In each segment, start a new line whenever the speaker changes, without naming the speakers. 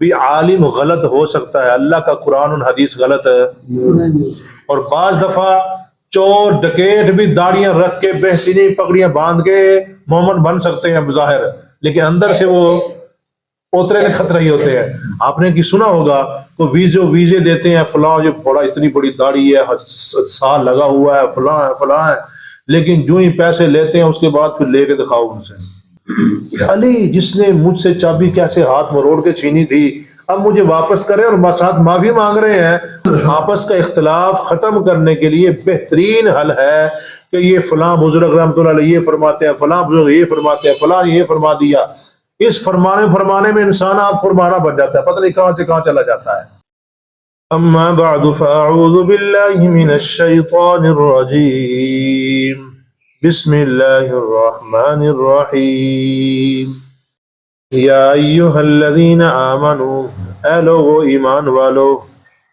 بھی عالم غلط ہو سکتا ہے، اللہ کا قرآن اور حدیث غلط ہے. اور بعض دفعہ چور ڈکیٹ بھی داڑیاں رکھ کے بہترین پگڑیاں باندھ کے مومن بن سکتے ہیں بظاہر، لیکن اندر سے وہ اوترے میں خطرہ ہی ہوتے ہیں. آپ نے سنا ہوگا تو ویزے دیتے ہیں، فلاں جو بڑا اتنی بڑی داڑھی ہے، سال لگا ہوا ہے، فلاں ہے فلاں ہے، لیکن جو ہی پیسے لیتے ہیں اس کے بعد پھر لے کے دکھاؤ ان سے. علی جس نے مجھ سے چابی کیسے ہاتھ مروڑ کے چھینی تھی اب مجھے واپس کرے اور ساتھ معافی مانگ رہے ہیں. آپس کا اختلاف ختم کرنے کے لیے بہترین حل ہے کہ یہ فلاں بزرگ رحمۃ اللہ علیہ یہ فرماتے ہیں، فلاں بزرگ یہ فرماتے ہیں، فلاں یہ فرما دیا. اس فرمانے میں انسان آپ فرمانا بن جاتا ہے، پتہ نہیں کہاں سے کہاں چلا جاتا ہے. اما بعد فاعوذ باللہ من الشیطان الرجیم بسم اللہ الرحمن الرحیم. یا ایہا الذین آمنوا، اے لوگو ایمان والو،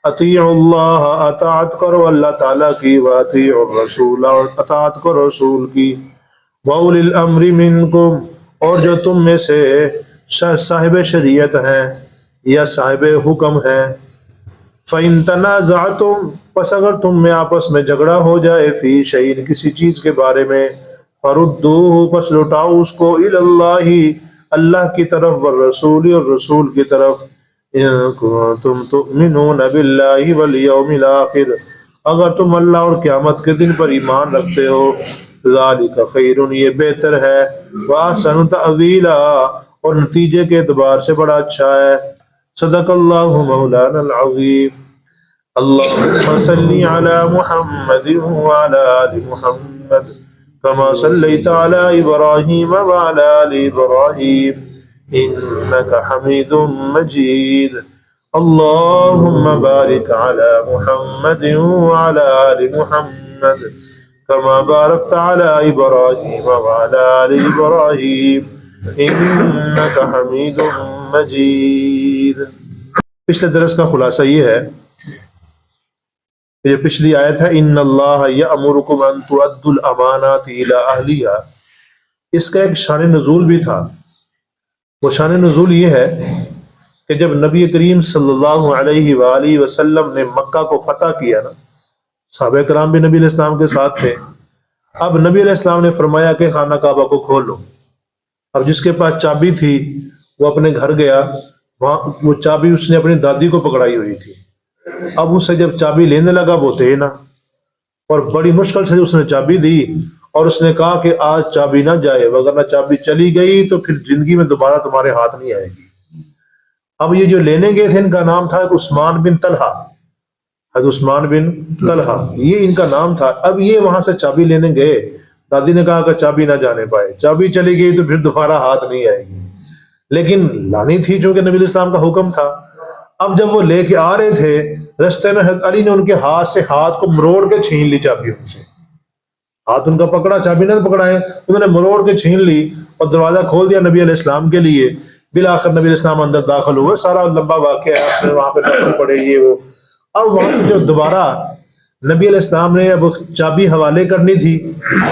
اطیعوا اللہ، اطاعت کرو اللہ تعالیٰ کی، واطیعوا الرسول، اور اطاعت کرو رسول کی، واولی الامر منکم، اور جو تم میں سے صاحب شریعت ہیں یا صاحب حکم ہیں. فَإِن تَنَازَعْتُمْ، پس اگر تم میں آپس میں جھگڑا ہو جائے، فی شیء، کسی چیز کے بارے میں، فَرُدُّوهُ، پس لوٹاؤ اس کو، الی اللہ، اللہ کی طرف، والرسول، اور رسول کی طرف، ان کنتم تؤمنون باللہ والیوم الآخر، اگر تم اللہ اور قیامت کے دن پر ایمان رکھتے ہو. ذالک خیر، یہ بہتر ہے، واحسن تأویلا، اور نتیجے کے اعتبار سے بڑا اچھا ہے. صدق اللہ مولانا العظیم. اللہم صلی علی محمد وعلی آل محمد کما صلیت علی ابراہیم وعلی آل ابراہیم انک حمید مجید. اللہم بارک علی محمد وعلی آل محمد کما بارکت علی ابراہیم وعلی آل ابراہیم انک حمید مجید. پچھلے درس کا خلاصہ یہ ہے، یہ پچھلی آیت ہے ان اللہ یأمرکم ان تؤدوا الامانات الی اہلیہا، اس کا ایک شان نزول بھی تھا. وہ شان نزول یہ ہے کہ جب نبی کریم صلی اللہ علیہ وآلہ وسلم نے مکہ کو فتح کیا نا، صحابہ کرام بھی نبی علیہ السلام کے ساتھ تھے. اب نبی علیہ السلام نے فرمایا کہ خانہ کعبہ کو کھولو. اب جس کے پاس چابی تھی وہ اپنے گھر گیا، وہاں وہ چابی اس نے اپنی دادی کو پکڑائی ہوئی تھی. اب اس سے جب چابی لینے لگا وہ تھے نا، اور بڑی مشکل سے اس نے چابی دی اور اس نے کہا کہ آج چابی نہ جائے، وگرنہ چابی چلی گئی تو پھر زندگی میں دوبارہ تمہارے ہاتھ نہیں آئے گی. اب یہ جو لینے گئے تھے ان کا نام تھا عثمان بن طلحہ، حضرت عثمان بن طلحہ، یہ ان کا نام تھا. اب یہ وہاں سے چابی لینے گئے، دادی نے کہا کہ چابی نہ جانے پائے، چابی چلی گئی تو پھر دوبارہ ہاتھ نہیں آئے گی، لیکن لانی تھی چونکہ نبی علیہ السلام کا حکم تھا. اب جب وہ لے کے آ رہے تھے رستے میں حضرت علی نے ان کے ہاتھ سے ہاتھ کو مروڑ کے چھین لی چابی ان سے. ہاتھ ان کا پکڑا، چابی نہ پکڑائے، انہوں نے مروڑ کے چھین لی اور دروازہ کھول دیا نبی علیہ السلام کے لیے. بالآخر نبی علیہ السلام اندر داخل ہوئے، سارا لمبا واقعہ ہے، آپ سے وہاں پہ داخل پڑے یہ وہ. اب وہاں سے جو دوبارہ نبی علیہ السلام نے اب چابی حوالے کرنی تھی،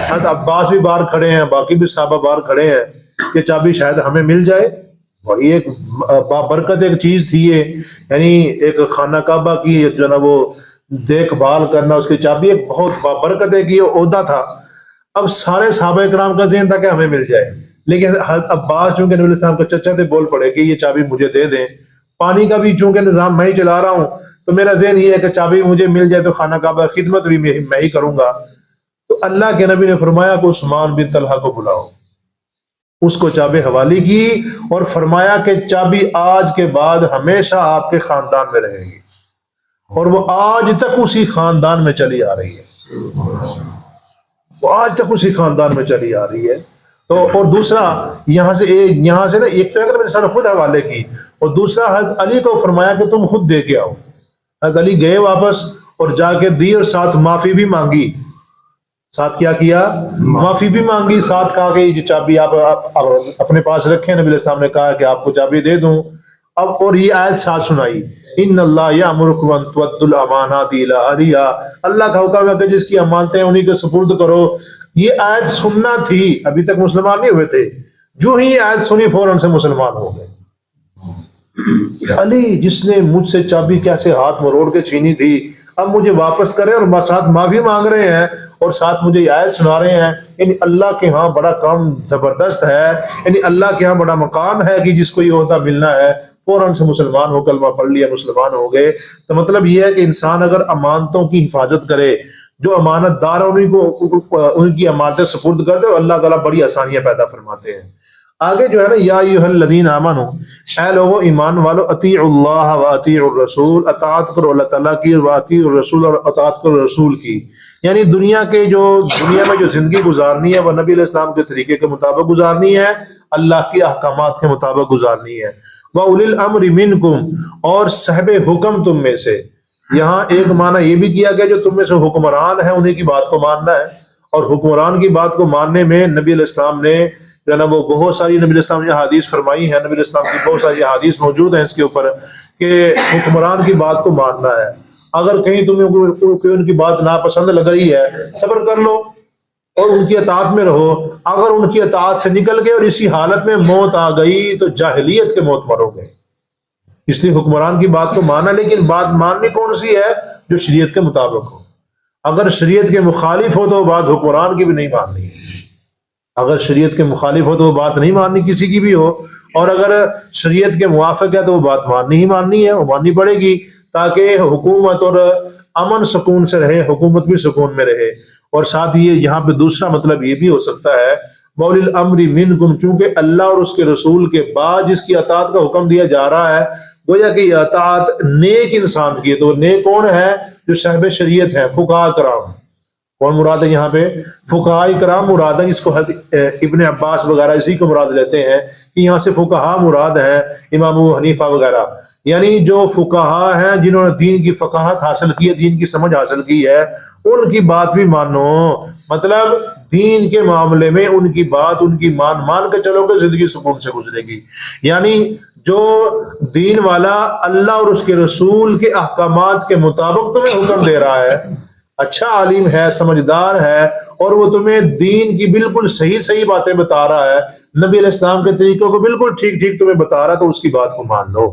حضرت عباس بھی باہر کھڑے ہیں، باقی بھی صحابہ باہر کھڑے ہیں کہ چابی شاید ہمیں مل جائے. بڑی ایک بابرکت ایک چیز تھی یہ، یعنی ایک خانہ کعبہ کی جو نا وہ دیکھ بھال کرنا، اس کی چابی ایک بہت بابرکت ہے کہ یہ عہدہ تھا. اب سارے صحابہ کرام کا ذہن تھا کہ ہمیں مل جائے، لیکن حضرت عباس چونکہ نبی علیہ السلام کا چچا تھے بول پڑے کہ یہ چابی مجھے دے دیں. پانی کا بھی چونکہ نظام میں ہی چلا رہا ہوں تو میرا ذہن یہ ہے کہ چابی مجھے مل جائے تو خانہ کعبہ خدمت بھی میں ہی کروں گا. تو اللہ کے نبی نے فرمایا کہ عثمان بن طلحہ کو بلاؤ. اس کو چابی حوالی کی اور فرمایا کہ چابی آج کے بعد ہمیشہ آپ کے خاندان میں رہے گی، اور وہ آج تک اسی خاندان میں چلی آ رہی ہے، وہ آج تک اسی خاندان میں چلی آ رہی ہے. تو اور دوسرا یہاں سے نا ایک تو میں نے سر خود حوالے کی، اور دوسرا حضرت علی کو فرمایا کہ تم خود دے کے آؤ. حضرت علی گئے واپس اور جا کے دی اور ساتھ معافی بھی مانگی. ساتھ کیا کیا؟ معافی بھی مانگی، ساتھ کہا کہ یہ چابی آپ اپنے پاس رکھیں. نبی علیہ السلام نے کہا کہ آپ کو چابی دے دوں. اب اور یہ آیت ساتھ سنائی، ان اللہ یأمرکم ان تؤدوا الامانات الی اہلیہا، اللہ کا حکم ہے کہ جس کی امانتیں انہی کے سپرد کرو. یہ آیت سننا تھی، ابھی تک مسلمان نہیں ہوئے تھے، جو ہی آیت سنی فوراً سے مسلمان ہو گئے. علی جس نے مجھ سے چابی کیسے ہاتھ مروڑ کے چھینی تھی اب مجھے واپس کرے اور ساتھ معافی مانگ رہے ہیں اور ساتھ مجھے یہ آیت سنا رہے ہیں، یعنی اللہ کے ہاں بڑا کام زبردست ہے، یعنی اللہ کے ہاں بڑا مقام ہے کہ جس کو یہ عہدہ ملنا ہے فوراً سے مسلمان ہو، کلمہ پڑھ لیا، مسلمان ہو گئے۔ تو مطلب یہ ہے کہ انسان اگر امانتوں کی حفاظت کرے، جو امانت دار ان کی امانتیں سپرد کر دے، اور اللہ تعالیٰ بڑی آسانیاں پیدا فرماتے ہیں۔ آگے جو ہے نا، یا ایھا الذین آمنو، اے لوگو ایمان والو، اطیعوا اللہ و اطیعوا الرسول، اطاعت کرو اللہ تعالیٰ کی، و اطیعوا الرسول، اور اطاعت کرو رسول کی۔ یعنی دنیا میں جو زندگی گزارنی ہے وہ نبی علیہ السلام کے طریقے کے مطابق گزارنی ہے، اللہ کے احکامات کے مطابق گزارنی ہے۔ وَأُولِي الْأَمْرِ مِنْكُمْ، اور صاحب حکم تم میں سے۔ یہاں ایک معنی یہ بھی کیا گیا جو تم میں سے حکمران ہیں انہیں کی بات کو ماننا ہے، اور حکمران کی بات کو ماننے میں نبی علیہ السلام نے جو ہے نا وہ بہت ساری نبی علیہ السلام نے حدیث فرمائی ہے، نبی علیہ السلام کی بہت ساری حدیث موجود ہیں اس کے اوپر کہ حکمران کی بات کو ماننا ہے۔ اگر کہیں تمہیں کوئی ان کی بات ناپسند لگ رہی ہے، صبر کر لو اور ان کی اطاعت میں رہو۔ اگر ان کی اطاعت سے نکل گئے اور اسی حالت میں موت آ گئی تو جاہلیت کے موت مرو گے۔ اس لیے حکمران کی بات کو مانا، لیکن بات ماننی کون سی ہے؟ جو شریعت کے مطابق ہو۔ اگر شریعت کے مخالف ہو تو بات حکمران کی بھی نہیں ماننی، اگر شریعت کے مخالف ہو تو وہ بات نہیں ماننی کسی کی بھی ہو، اور اگر شریعت کے موافق ہے تو وہ بات ماننی ہی ماننی ہے، وہ ماننی پڑے گی تاکہ حکومت اور امن سکون سے رہے، حکومت بھی سکون میں رہے۔ اور ساتھ ہی یہاں پہ دوسرا مطلب یہ بھی ہو سکتا ہے، وَأُولِي الْأَمْرِ مِنْكُمْ، چونکہ اللہ اور اس کے رسول کے بعد جس کی اطاعت کا حکم دیا جا رہا ہے گویا کہ یہ اطاعت نیک انسان کی ہے۔ تو نیک کون ہے؟ جو صاحب شریعت ہیں، فقہاء کرام۔ کون مراد ہے یہاں پہ؟ فقہاء کرام مراد ہے، جس کو ابن عباس وغیرہ اسی کو مراد لیتے ہیں کہ یہاں سے فقہاء مراد ہے، امام ابو حنیفہ وغیرہ، یعنی جو فقہاء ہیں جنہوں نے دین کی فقاہت حاصل کی ہے، دین کی سمجھ حاصل کی ہے، ان کی بات بھی مانو۔ مطلب دین کے معاملے میں ان کی بات، ان کی مان کے چلو گے، زندگی سکون سے گزرے گی۔ یعنی جو دین والا اللہ اور اس کے رسول کے احکامات کے مطابق تمہیں حکم دے رہا ہے، اچھا عالم ہے، سمجھدار ہے، اور وہ تمہیں دین کی بالکل صحیح باتیں بتا رہا ہے، نبی علیہ السلام کے طریقوں کو بالکل ٹھیک تمہیں بتا رہا ہے، تو اس کی بات کو مان لو۔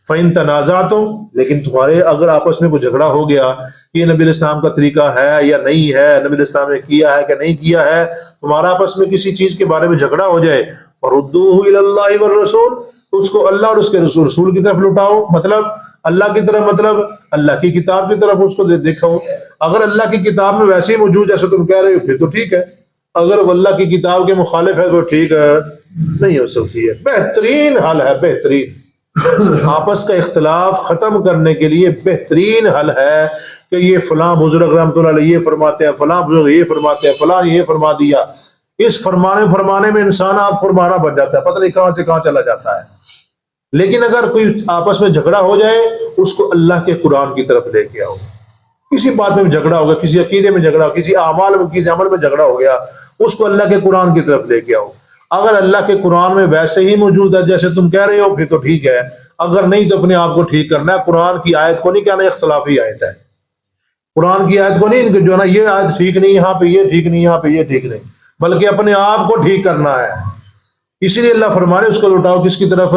فَإِن تَنَازَعْتُمْ، لیکن تمہارے اگر آپس میں کوئی جھگڑا ہو گیا کہ یہ نبی علیہ السلام کا طریقہ ہے یا نہیں ہے، نبی علیہ السلام نے کیا ہے کہ نہیں کیا ہے، تمہارا آپس میں کسی چیز کے بارے میں جھگڑا ہو جائے، فَرُدُّوهُ إِلَى اللَّهِ وَالرَّسُولِ، تو اس کو اللہ اور اس کے رسول کی طرف لوٹاؤ۔ مطلب اللہ کی طرف، مطلب اللہ کی کتاب کی طرف اس کو دیکھو۔ اگر اللہ کی کتاب میں ویسے ہی موجود جیسے تم کہہ رہے ہو پھر تو ٹھیک ہے، اگر وہ اللہ کی کتاب کے مخالف ہے تو ٹھیک ہے، نہیں ہو سکتی ہے۔ بہترین حل ہے، بہترین آپس کا اختلاف ختم کرنے کے لیے بہترین حل ہے کہ یہ فلاں بزرگ رحمۃ اللہ علیہ یہ فرماتے ہیں، فلاں بزرگ یہ فرماتے ہیں، فلاں یہ فرما دیا۔ اس فرمانے میں انسان آپ فرمانا بن جاتا ہے، پتہ نہیں کہاں سے کہاں چلا جاتا ہے۔ لیکن اگر کوئی آپس میں جھگڑا ہو جائے، اس کو اللہ کے قرآن کی طرف لے کے آؤ۔ کسی بات میں جھگڑا ہو گیا، کسی عقیدے میں جھگڑا، کسی اعمال میں، کسی عمل میں جھگڑا ہو گیا، اس کو اللہ کے قرآن کی طرف لے کے آؤ۔ اگر اللہ کے قرآن میں ویسے ہی موجود ہے جیسے تم کہہ رہے ہو پھر تو ٹھیک ہے، اگر نہیں تو اپنے آپ کو ٹھیک کرنا ہے۔ قرآن کی آیت کو نہیں کہنا یہ اختلافی آیت ہے، قرآن کی آیت کو نہیں جو ہے نا یہ آیت ٹھیک نہیں، یہاں پہ یہ ٹھیک نہیں، یہاں پہ یہ ٹھیک نہیں، بلکہ اپنے آپ کو ٹھیک کرنا ہے۔ اسی لیے اللہ فرمانے اس کو لوٹاؤ کس کی طرف؟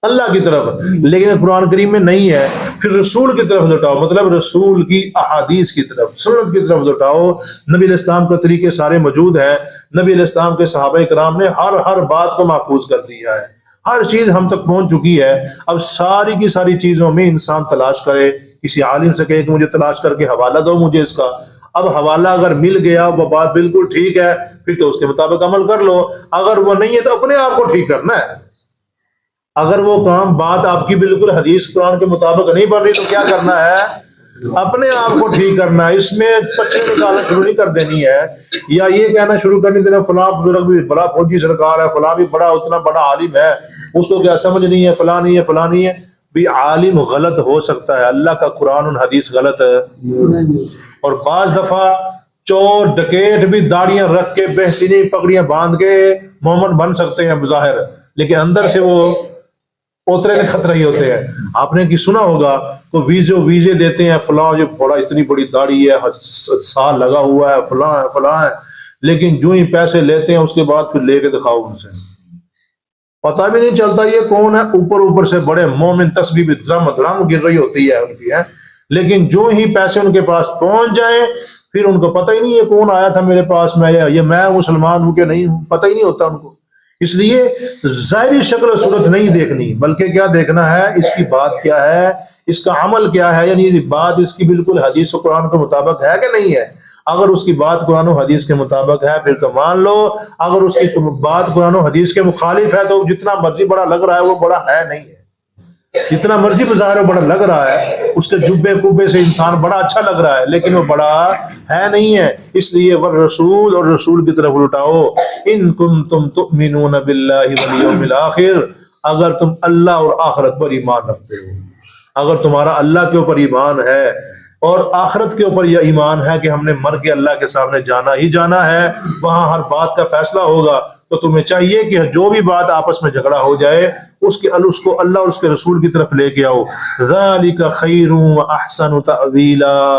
اللہ کی طرف۔ لیکن قرآن کریم میں نہیں ہے، پھر رسول کی طرف لوٹاؤ، مطلب رسول کی احادیث کی طرف، سنت کی طرف لوٹاؤ۔ نبی علیہ السلام کے طریقے سارے موجود ہیں، نبی علیہ السلام کے صحابہ کرام نے ہر بات کو محفوظ کر دیا ہے، ہر چیز ہم تک پہنچ چکی ہے۔ اب ساری کی ساری چیزوں میں انسان تلاش کرے، کسی عالم سے کہے کہ مجھے تلاش کر کے حوالہ دو مجھے اس کا۔ اب حوالہ اگر مل گیا، وہ بات بالکل ٹھیک ہے، پھر تو اس کے مطابق عمل کر لو۔ اگر وہ نہیں ہے تو اپنے آپ کو ٹھیک کرنا ہے۔ اگر وہ کام بات آپ کی بالکل حدیث قرآن کے مطابق نہیں بن رہی تو کیا کرنا ہے؟ اپنے آپ کو ٹھیک کرنا ہے۔ اس میں پچھے نکالنا شروع نہیں کر دینی ہے، یا یہ کہنا شروع کرنی دینا فلاں بزرگ بھی بڑا فوجی سرکار ہے، فلاں بھی بڑا اتنا بڑا عالم ہے، اس کو کیا سمجھ نہیں ہے، فلاں نہیں ہے، فلاں نہیں ہے۔ بھی عالم غلط ہو سکتا ہے، اللہ کا قرآن اور حدیث غلط ہے۔ اور بعض دفعہ چور ڈکیٹ بھی داڑیاں رکھ کے بہترین پگڑیاں باندھ کے مومن بن سکتے ہیں بظاہر، لیکن اندر سے وہ اوترے کے خطرہ ہی ہوتے ہیں۔ آپ نے کی سنا ہوگا تو ویزے دیتے ہیں، فلاں جو بڑا اتنی بڑی داڑھی ہے، سال لگا ہوا ہے، فلاں ہے، لیکن جو ہی پیسے لیتے ہیں اس کے بعد پھر لے کے دکھاؤ ان سے۔ پتہ بھی نہیں چلتا یہ کون ہے، اوپر اوپر سے بڑے مومن تسبیح بھی درم درم گر رہی ہوتی ہے ان کی ہے، لیکن جو ہی پیسے ان کے پاس پہنچ جائیں پھر ان کو پتہ ہی نہیں یہ کون آیا تھا میرے پاس، میں یہ میں مسلمان ہوں کہ نہیں ہوں، پتہ ہی نہیں ہوتا ان کو۔ اس لیے ظاہری شکل و صورت نہیں دیکھنی، بلکہ کیا دیکھنا ہے، اس کی بات کیا ہے، اس کا عمل کیا ہے، یعنی بات اس کی بالکل حدیث و قرآن کے مطابق ہے کہ نہیں ہے۔ اگر اس کی بات قرآن و حدیث کے مطابق ہے پھر تو مان لو، اگر اس کی بات قرآن و حدیث کے مخالف ہے تو جتنا مرضی بڑا لگ رہا ہے وہ بڑا ہے نہیں ہے، جتنا مرضی بظاہر وہ بڑا لگ رہا ہے، اس کے جبے کبے سے انسان بڑا اچھا لگ رہا ہے لیکن وہ بڑا ہے نہیں ہے۔ اس لیے والرسول، اور رسول کی طرف لٹاؤ، ان کنتم تؤمنون باللہ والیوم الآخر، اگر تم اللہ اور آخرت پر ایمان رکھتے ہو، اگر تمہارا اللہ کے اوپر ایمان ہے اور آخرت کے اوپر یہ ایمان ہے کہ ہم نے مر کے اللہ کے سامنے جانا ہی جانا ہے، وہاں ہر بات کا فیصلہ ہوگا، تو تمہیں چاہیے کہ جو بھی بات آپس میں جھگڑا ہو جائے اس کو اللہ اور اس کے رسول کی طرف لے کے آؤ۔ ذالک خیر واحسن تأویلا،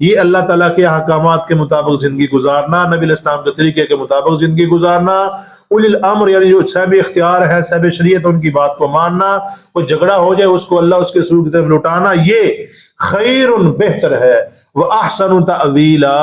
یہ اللہ تعالیٰ کے احکامات کے مطابق زندگی گزارنا، نبی علیہ السلام کے طریقے کے مطابق زندگی گزارنا، اولی الامر یعنی جو صاحب اختیار ہے، صاحب شریعت، ان کی بات کو ماننا، کوئی جھگڑا ہو جائے اس کو اللہ اس کے رسول کی طرف لوٹانا، یہ خیر بہتر ہے، واحسن تأویلا،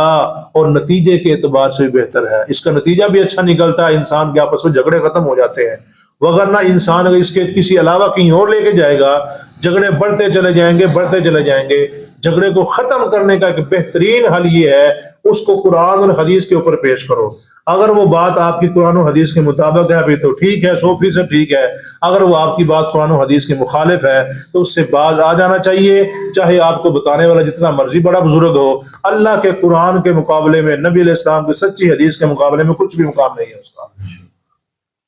اور نتیجے کے اعتبار سے بھی بہتر ہے، اس کا نتیجہ بھی اچھا نکلتا ہے، انسان کے آپس میں جھگڑے ختم ہو جاتے ہیں۔ وگرنہ انسان اگر اس کے کسی علاوہ کہیں اور لے کے جائے گا، جھگڑے بڑھتے چلے جائیں گے، بڑھتے چلے جائیں گے۔ جھگڑے کو ختم کرنے کا ایک بہترین حل یہ ہے، اس کو قرآن اور حدیث کے اوپر پیش کرو۔ اگر وہ بات آپ کی قرآن و حدیث کے مطابق ہے ابھی تو ٹھیک ہے، 100% ٹھیک ہے، اگر وہ آپ کی بات قرآن و حدیث کے مخالف ہے تو اس سے باز آ جانا چاہیے، چاہے آپ کو بتانے والا جتنا مرضی بڑا بزرگ ہو۔ اللہ کے قرآن کے مقابلے میں، نبی علیہ السلام کی سچی حدیث کے مقابلے میں کچھ بھی مقام نہیں ہے اس کا۔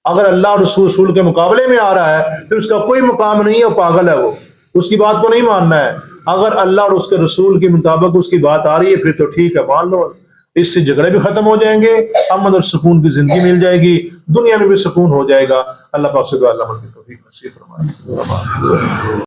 اگر اللہ اور رسول کے مقابلے میں آ رہا ہے پھر اس کا کوئی مقام نہیں ہے، وہ پاگل ہے، وہ اس کی بات کو نہیں ماننا ہے۔ اگر اللہ اور اس کے رسول کے مطابق اس کی بات آ رہی ہے پھر تو ٹھیک ہے، مان لو، اس سے جھگڑے بھی ختم ہو جائیں گے، امن اور سکون کی زندگی مل جائے گی، دنیا میں بھی سکون ہو جائے گا۔ اللہ پاک سے دعا اللہ ہم کی توفیق نصیب فرمائے۔